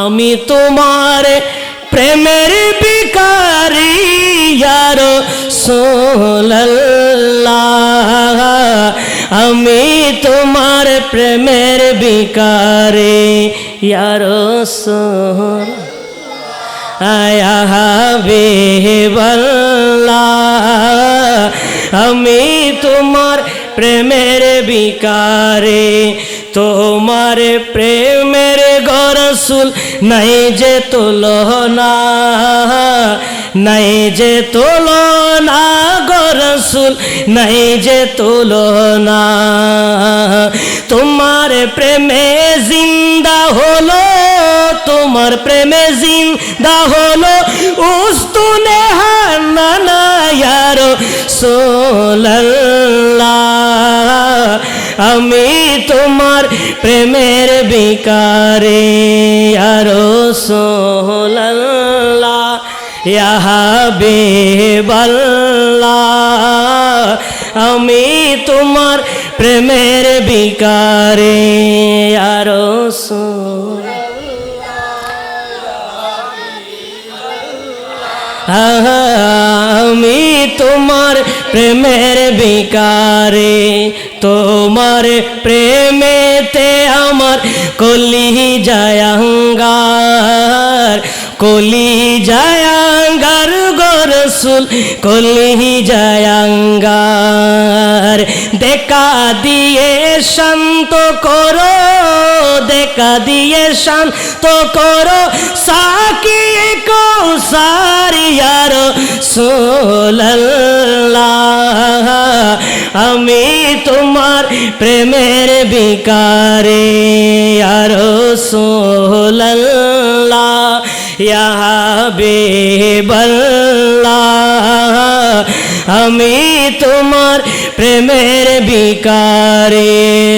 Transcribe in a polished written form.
আমি তোমার প্রেমের ভিখারি ইয়া রাসূলুল্লাহ, আমি তোমার প্রেমের ভিখারি ইয়া রাসূল ইয়া হাবিবাল্লাহ, আমি তোমার প্রেমের ভিখারি। তোমার প্রেমের গো রাসূল নাই যে তুলনা, নাই যে তুলনা গো রাসূল, নাই যে তুলনা। তোমার প্রেমে জিন্দা হলো, তোমার প্রেমে জিন্দা হলো উস্তুনে হান্নানা ইয়া রাসূলুল্লাহ, আমি তোমার প্রেমের ভিখারি ইয়া রাসূলুল্লাহ ইয়া হাবিবাল্লাহ, আমি তোমার প্রেমের ভিখারি ইয়া রাসূল। আমি তোমার প্রেমের ভিখারি, তোমার প্রেমেতে আমার কলিজায় আঙ্গার, কলিজায় আঙ্গার গো রাসূল, কলিজায় আঙ্গার। দেখা দিয়ে শান্ত করো, দেখা দিয়ে শান্ত করো সাকিয়ে কৌসার ইয়া রাসূলুল্লাহ, আমি তোমার প্রেমের ভিখারি ইয়া রাসূলুল্লাহ ইয়া হাবিবাল্লাহ, আমি তোমার প্রেমের ভিখারি।